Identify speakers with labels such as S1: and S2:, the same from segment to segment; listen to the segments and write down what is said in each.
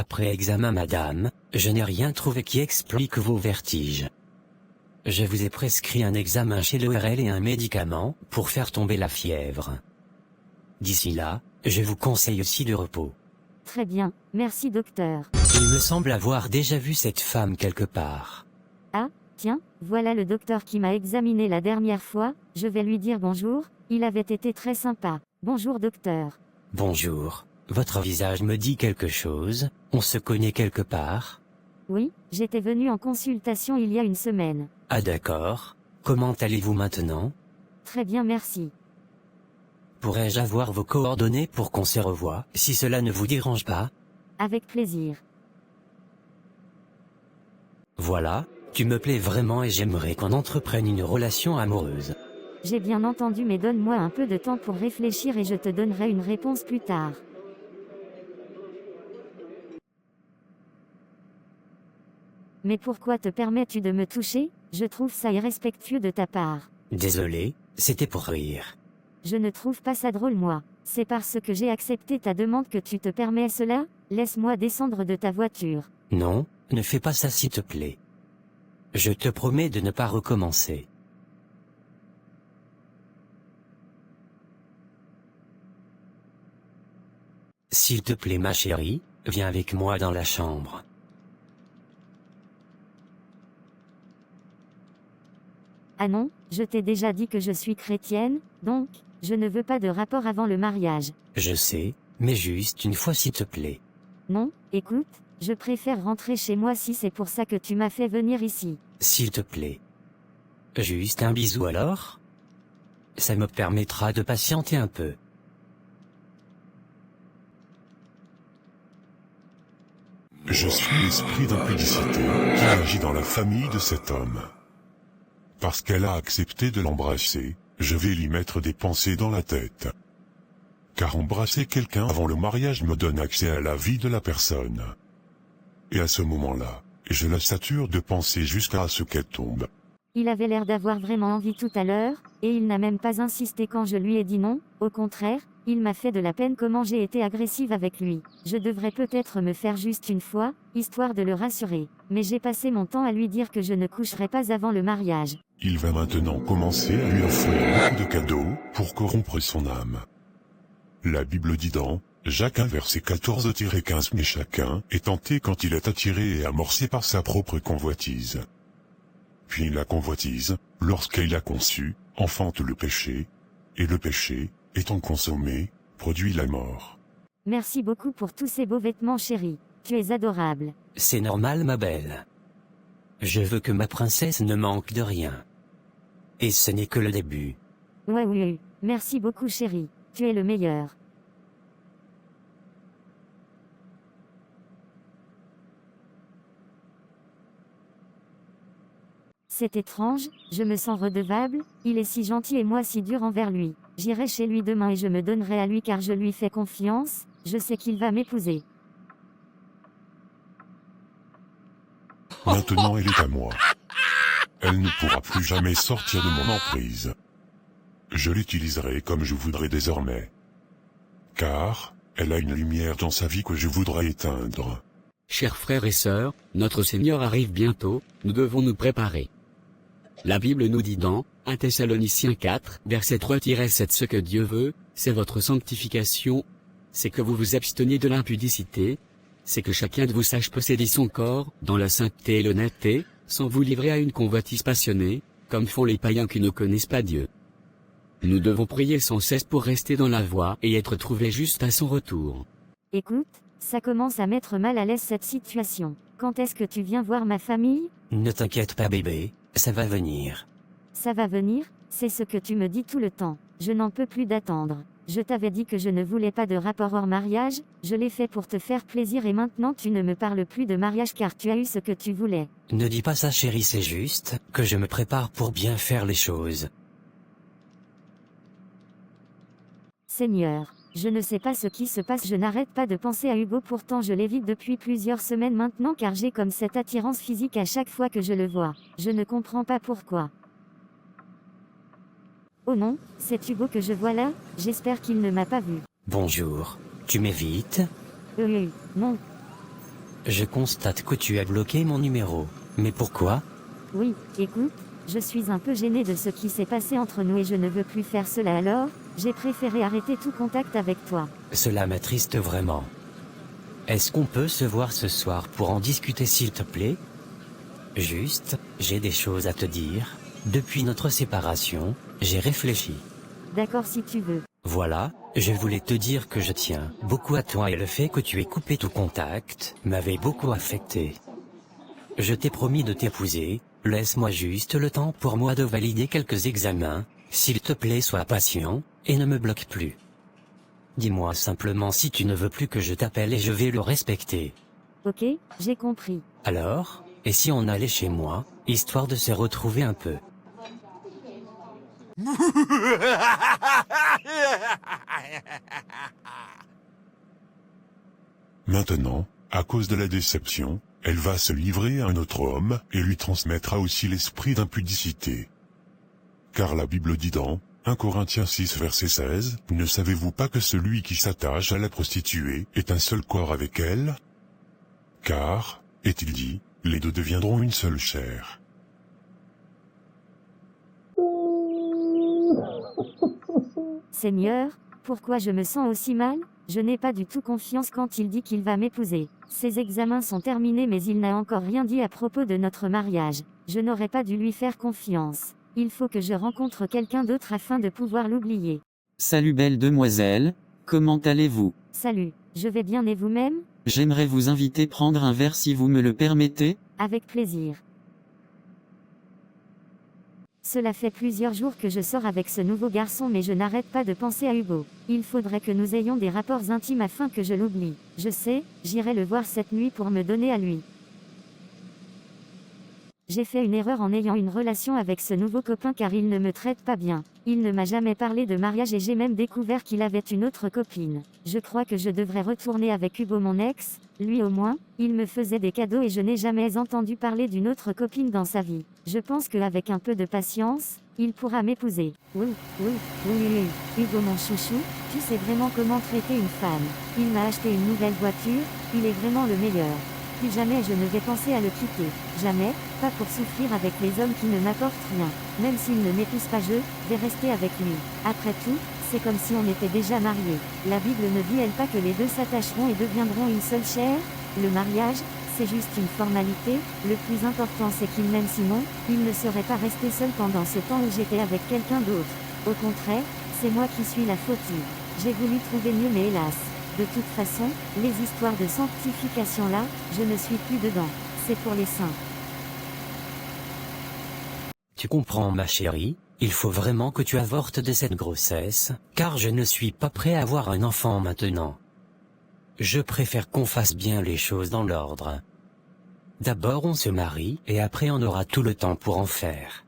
S1: Après examen madame, je n'ai rien trouvé qui explique vos vertiges. Je vous ai prescrit un examen chez l'ORL et un médicament pour faire tomber la fièvre. D'ici là, je vous conseille aussi le repos.
S2: Très bien, merci docteur.
S1: Il me semble avoir déjà vu cette femme quelque part.
S2: Ah, tiens, voilà le docteur qui m'a examiné la dernière fois, je vais lui dire bonjour, il avait été très sympa. Bonjour docteur.
S1: Bonjour, votre visage me dit quelque chose, on se connaît quelque part?
S2: Oui, j'étais venu en consultation il y a une semaine.
S1: Ah d'accord, comment allez-vous maintenant?
S2: Très bien merci.
S1: Pourrais-je avoir vos coordonnées pour qu'on se revoie, si cela ne vous dérange pas?
S2: Avec plaisir.
S1: Voilà, tu me plais vraiment et j'aimerais qu'on entreprenne une relation amoureuse.
S2: J'ai bien entendu mais donne-moi un peu de temps pour réfléchir et je te donnerai une réponse plus tard. Mais pourquoi te permets-tu de me toucher? Je trouve ça irrespectueux de ta part.
S1: Désolé, c'était pour rire.
S2: Je ne trouve pas ça drôle moi. C'est parce que j'ai accepté ta demande que tu te permets cela? Laisse-moi descendre de ta voiture.
S1: Non, ne fais pas ça s'il te plaît. Je te promets de ne pas recommencer. S'il te plaît ma chérie, viens avec moi dans la chambre.
S2: Ah non, je t'ai déjà dit que je suis chrétienne, donc, je ne veux pas de rapport avant le mariage.
S1: Je sais, mais juste une fois s'il te plaît.
S2: Non, écoute, je préfère rentrer chez moi si c'est pour ça que tu m'as fait venir ici.
S1: S'il te plaît. Juste un bisou alors? Ça me permettra de patienter un peu.
S3: Je suis l'esprit d'impudicité qui agit dans la famille de cet homme. Parce qu'elle a accepté de l'embrasser, je vais lui mettre des pensées dans la tête. Car embrasser quelqu'un avant le mariage me donne accès à la vie de la personne. Et à ce moment-là, je la sature de pensées jusqu'à ce qu'elle tombe.
S2: Il avait l'air d'avoir vraiment envie tout à l'heure, et il n'a même pas insisté quand je lui ai dit non, au contraire, il m'a fait de la peine comment j'ai été agressive avec lui. Je devrais peut-être me faire juste une fois, histoire de le rassurer. Mais j'ai passé mon temps à lui dire que je ne coucherai pas avant le mariage.
S3: Il va maintenant commencer à lui offrir beaucoup de cadeaux pour corrompre son âme. La Bible dit dans Jacques 1 verset 14-15 mais chacun est tenté quand il est attiré et amorcé par sa propre convoitise. Puis la convoitise, lorsqu'elle a conçu, enfante le péché, et le péché, étant consommé, produit la mort.
S2: Merci beaucoup pour tous ces beaux vêtements chéris. Tu es adorable.
S1: C'est normal ma belle. Je veux que ma princesse ne manque de rien. Et ce n'est que le début.
S2: Ouais oui. Merci beaucoup chérie. Tu es le meilleur. C'est étrange, je me sens redevable, il est si gentil et moi si dur envers lui. J'irai chez lui demain et je me donnerai à lui car je lui fais confiance, je sais qu'il va m'épouser.
S3: Maintenant elle est à moi. Elle ne pourra plus jamais sortir de mon emprise. Je l'utiliserai comme je voudrais désormais. Car, elle a une lumière dans sa vie que je voudrais éteindre.
S4: Chers frères et sœurs, notre Seigneur arrive bientôt, nous devons nous préparer. La Bible nous dit dans 1 Thessaloniciens 4, verset 3-7 ce que Dieu veut, c'est votre sanctification, c'est que vous vous absteniez de l'impudicité, c'est que chacun de vous sache posséder son corps, dans la sainteté et l'honnêteté, sans vous livrer à une convoitise passionnée, comme font les païens qui ne connaissent pas Dieu. Nous devons prier sans cesse pour rester dans la voie et être trouvés juste à son retour.
S2: Écoute, ça commence à mettre mal à l'aise cette situation. Quand est-ce que tu viens voir ma famille?
S1: Ne t'inquiète pas bébé, ça va venir.
S2: Ça va venir, c'est ce que tu me dis tout le temps. Je n'en peux plus d'attendre. Je t'avais dit que je ne voulais pas de rapport hors mariage, je l'ai fait pour te faire plaisir et maintenant tu ne me parles plus de mariage car tu as eu ce que tu voulais.
S1: Ne dis pas ça chérie, c'est juste que je me prépare pour bien faire les choses.
S2: Seigneur, je ne sais pas ce qui se passe, je n'arrête pas de penser à Hugo, pourtant je l'évite depuis plusieurs semaines maintenant car j'ai comme cette attirance physique à chaque fois que je le vois. Je ne comprends pas pourquoi. Oh non, c'est Hugo que je vois là, j'espère qu'il ne m'a pas vu.
S1: Bonjour, tu m'évites?
S2: Non.
S1: Je constate que tu as bloqué mon numéro. Mais pourquoi?
S2: Oui, écoute, je suis un peu gênée de ce qui s'est passé entre nous et je ne veux plus faire cela alors, j'ai préféré arrêter tout contact avec toi.
S1: Cela m'attriste vraiment. Est-ce qu'on peut se voir ce soir pour en discuter s'il te plaît? Juste, j'ai des choses à te dire. Depuis notre séparation, j'ai réfléchi.
S2: D'accord si tu veux.
S1: Voilà, je voulais te dire que je tiens beaucoup à toi et le fait que tu aies coupé tout contact m'avait beaucoup affecté. Je t'ai promis de t'épouser, laisse-moi juste le temps pour moi de valider quelques examens, s'il te plaît sois patient, et ne me bloque plus. Dis-moi simplement si tu ne veux plus que je t'appelle et je vais le respecter.
S2: Ok, j'ai compris.
S1: Alors, et si on allait chez moi, histoire de se retrouver un peu?
S3: Maintenant, à cause de la déception, elle va se livrer à un autre homme et lui transmettra aussi l'esprit d'impudicité. Car la Bible dit dans 1 Corinthiens 6 verset 16, « Ne savez-vous pas que celui qui s'attache à la prostituée est un seul corps avec elle? Car, est-il dit, les deux deviendront une seule chair. »
S2: Seigneur, pourquoi je me sens aussi mal? Je n'ai pas du tout confiance quand il dit qu'il va m'épouser. Ses examens sont terminés mais il n'a encore rien dit à propos de notre mariage. Je n'aurais pas dû lui faire confiance. Il faut que je rencontre quelqu'un d'autre afin de pouvoir l'oublier.
S5: Salut belle demoiselle, comment allez-vous?
S2: Salut, je vais bien et vous-même?
S5: J'aimerais vous inviter prendre un verre si vous me le permettez.
S2: Avec plaisir. Cela fait plusieurs jours que je sors avec ce nouveau garçon mais je n'arrête pas de penser à Hugo. Il faudrait que nous ayons des rapports intimes afin que je l'oublie. Je sais, j'irai le voir cette nuit pour me donner à lui. J'ai fait une erreur en ayant une relation avec ce nouveau copain car il ne me traite pas bien. Il ne m'a jamais parlé de mariage et j'ai même découvert qu'il avait une autre copine. Je crois que je devrais retourner avec Hugo mon ex, lui au moins, il me faisait des cadeaux et je n'ai jamais entendu parler d'une autre copine dans sa vie. Je pense qu'avec un peu de patience, il pourra m'épouser. Oui, Hugo mon chouchou, tu sais vraiment comment traiter une femme. Il m'a acheté une nouvelle voiture, il est vraiment le meilleur. Plus jamais je ne vais penser à le quitter. Jamais, pas pour souffrir avec les hommes qui ne m'apportent rien. Même s'il ne m'épouse pas je vais rester avec lui. Après tout, c'est comme si on était déjà mariés. La Bible ne dit-elle pas que les deux s'attacheront et deviendront une seule chair? Le mariage, c'est juste une formalité, le plus important c'est qu'il m'aime sinon, il ne serait pas resté seul pendant ce temps où j'étais avec quelqu'un d'autre. Au contraire, c'est moi qui suis la fautive. J'ai voulu trouver mieux mais hélas. De toute façon, les histoires de sanctification là, je ne suis plus dedans. C'est pour les saints.
S1: Tu comprends ma chérie, il faut vraiment que tu avortes de cette grossesse, car je ne suis pas prêt à avoir un enfant maintenant. Je préfère qu'on fasse bien les choses dans l'ordre. D'abord on se marie, et après on aura tout le temps pour en faire.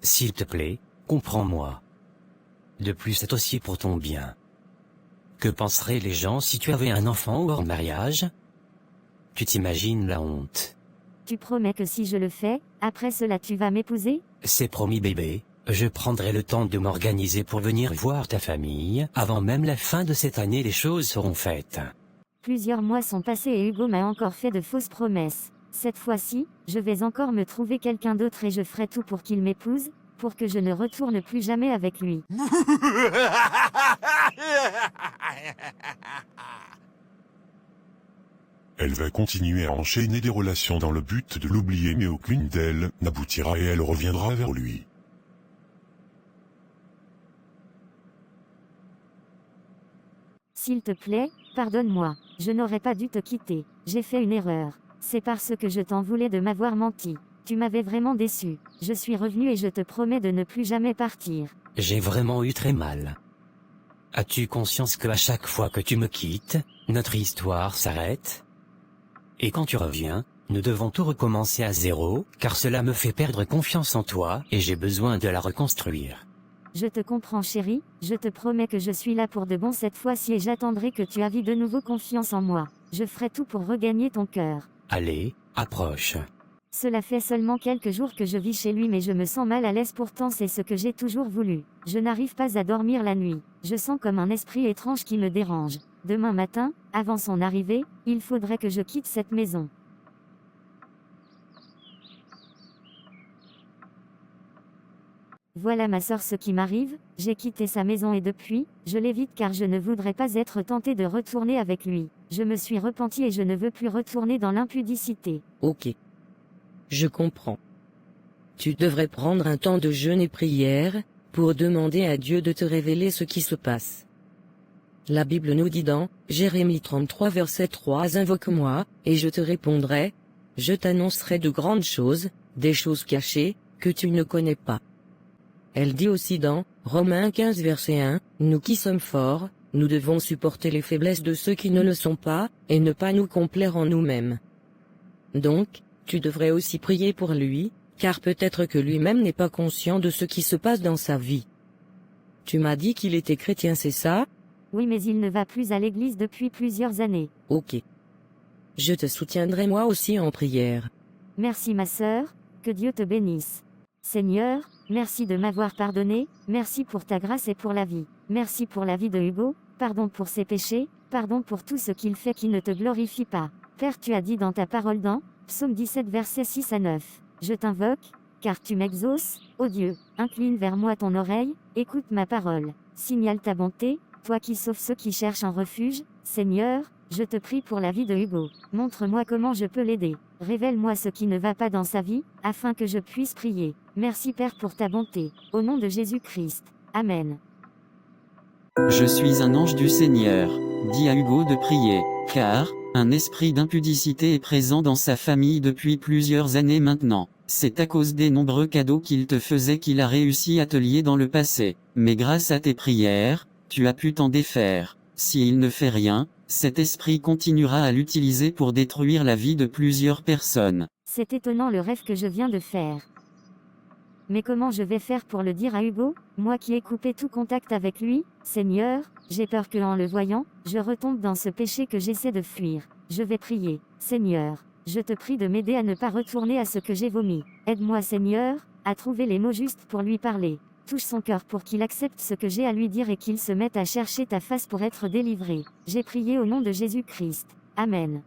S1: S'il te plaît, comprends-moi. De plus c'est aussi pour ton bien. Que penseraient les gens si tu avais un enfant hors mariage? Tu t'imagines la honte.
S2: Tu promets que si je le fais, après cela tu vas m'épouser?
S1: C'est promis bébé, je prendrai le temps de m'organiser pour venir voir ta famille. Avant même la fin de cette année les choses seront faites.
S2: Plusieurs mois sont passés et Hugo m'a encore fait de fausses promesses. Cette fois-ci, je vais encore me trouver quelqu'un d'autre et je ferai tout pour qu'il m'épouse, pour que je ne retourne plus jamais avec lui.
S3: Elle va continuer à enchaîner des relations dans le but de l'oublier mais aucune d'elles n'aboutira et elle reviendra vers lui.
S2: S'il te plaît, pardonne-moi. Je n'aurais pas dû te quitter. J'ai fait une erreur. C'est parce que je t'en voulais de m'avoir menti. Tu m'avais vraiment déçu. Je suis revenu et je te promets de ne plus jamais partir.
S1: J'ai vraiment eu très mal. As-tu conscience que à chaque fois que tu me quittes, notre histoire s'arrête? Et quand tu reviens, nous devons tout recommencer à zéro, car cela me fait perdre confiance en toi et j'ai besoin de la reconstruire.
S2: Je te comprends chérie, je te promets que je suis là pour de bon cette fois-ci et j'attendrai que tu aies de nouveau confiance en moi. Je ferai tout pour regagner ton cœur.
S1: Allez, approche.
S2: Cela fait seulement quelques jours que je vis chez lui mais je me sens mal à l'aise pourtant c'est ce que j'ai toujours voulu. Je n'arrive pas à dormir la nuit. Je sens comme un esprit étrange qui me dérange. Demain matin, Avant son arrivée, il faudrait que je quitte cette maison. Voilà ma sœur ce qui m'arrive, j'ai quitté sa maison et depuis, je l'évite car je ne voudrais pas être tenté de retourner avec lui. Je me suis repenti et je ne veux plus retourner dans l'impudicité.
S6: Ok. Je comprends. Tu devrais prendre un temps de jeûne et prière, pour demander à Dieu de te révéler ce qui se passe. La Bible nous dit dans Jérémie 33 verset 3 « Invoque-moi, et je te répondrai, je t'annoncerai de grandes choses, des choses cachées, que tu ne connais pas. » Elle dit aussi dans Romains 15 verset 1, « Nous qui sommes forts, nous devons supporter les faiblesses de ceux qui ne le sont pas, et ne pas nous complaire en nous-mêmes. » Donc, tu devrais aussi prier pour lui, car peut-être que lui-même n'est pas conscient de ce qui se passe dans sa vie. Tu m'as dit qu'il était chrétien, c'est ça?
S2: Oui, mais il ne va plus à l'église depuis plusieurs années.
S6: Ok. Je te soutiendrai moi aussi en prière.
S2: Merci ma sœur, que Dieu te bénisse. Seigneur, merci de m'avoir pardonné, merci pour ta grâce et pour la vie. Merci pour la vie de Hugo, pardon pour ses péchés, pardon pour tout ce qu'il fait qui ne te glorifie pas. Père, tu as dit dans ta parole dans Psaume 17 versets 6 à 9. Je t'invoque, car tu m'exauces, ô Dieu, incline vers moi ton oreille, écoute ma parole. Signale ta bonté, toi qui sauves ceux qui cherchent un refuge, Seigneur, je te prie pour la vie de Hugo. Montre-moi comment je peux l'aider. Révèle-moi ce qui ne va pas dans sa vie, afin que je puisse prier. Merci Père pour ta bonté. Au nom de Jésus-Christ. Amen.
S5: Je suis un ange du Seigneur. Dis à Hugo de prier, car un esprit d'impudicité est présent dans sa famille depuis plusieurs années maintenant. C'est à cause des nombreux cadeaux qu'il te faisait qu'il a réussi à te lier dans le passé. Mais grâce à tes prières, tu as pu t'en défaire. S'il ne fait rien, cet esprit continuera à l'utiliser pour détruire la vie de plusieurs personnes.
S2: C'est étonnant le rêve que je viens de faire. Mais comment je vais faire pour le dire à Hugo, moi qui ai coupé tout contact avec lui? Seigneur, j'ai peur que en le voyant, je retombe dans ce péché que j'essaie de fuir. Je vais prier. Seigneur, je te prie de m'aider à ne pas retourner à ce que j'ai vomi. Aide-moi Seigneur, à trouver les mots justes pour lui parler. Touche son cœur pour qu'il accepte ce que j'ai à lui dire et qu'il se mette à chercher ta face pour être délivré. J'ai prié au nom de Jésus-Christ. Amen.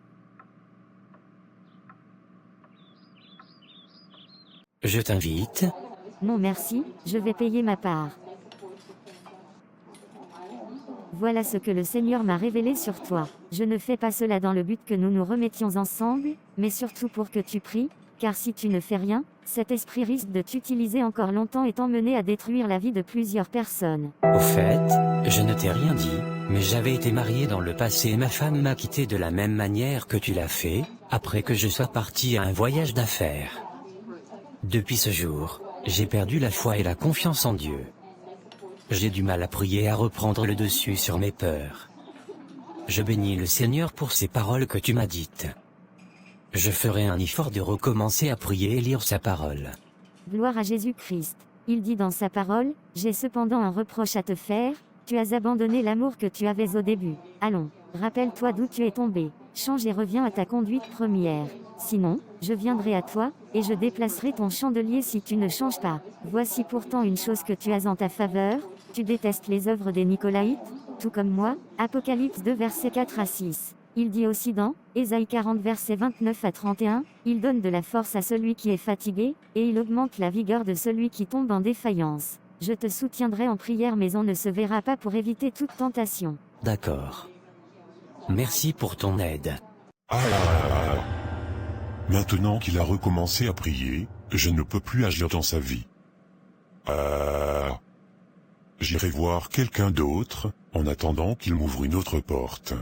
S1: Je t'invite.
S2: Non merci, je vais payer ma part. Voilà ce que le Seigneur m'a révélé sur toi. Je ne fais pas cela dans le but que nous nous remettions ensemble, mais surtout pour que tu pries, car si tu ne fais rien, cet esprit risque de t'utiliser encore longtemps et t'emmener à détruire la vie de plusieurs personnes.
S1: Au fait, je ne t'ai rien dit, mais j'avais été marié dans le passé et ma femme m'a quitté de la même manière que tu l'as fait, après que je sois parti à un voyage d'affaires. Depuis ce jour, j'ai perdu la foi et la confiance en Dieu. J'ai du mal à prier et à reprendre le dessus sur mes peurs. Je bénis le Seigneur pour ces paroles que tu m'as dites. Je ferai un effort de recommencer à prier et lire sa parole.
S2: Gloire à Jésus-Christ. Il dit dans sa parole, « J'ai cependant un reproche à te faire, tu as abandonné l'amour que tu avais au début. Allons, rappelle-toi d'où tu es tombé, change et reviens à ta conduite première. Sinon, je viendrai à toi, et je déplacerai ton chandelier si tu ne changes pas. Voici pourtant une chose que tu as en ta faveur, tu détestes les œuvres des Nicolaïtes, tout comme moi. » Apocalypse 2 versets 4 à 6. Il dit aussi dans Ésaïe 40 versets 29 à 31, « Il donne de la force à celui qui est fatigué, et il augmente la vigueur de celui qui tombe en défaillance. Je te soutiendrai en prière mais on ne se verra pas pour éviter toute tentation. »
S1: D'accord. Merci pour ton aide.
S3: Maintenant qu'il a recommencé à prier, je ne peux plus agir dans sa vie. J'irai voir quelqu'un d'autre, en attendant qu'il m'ouvre une autre porte.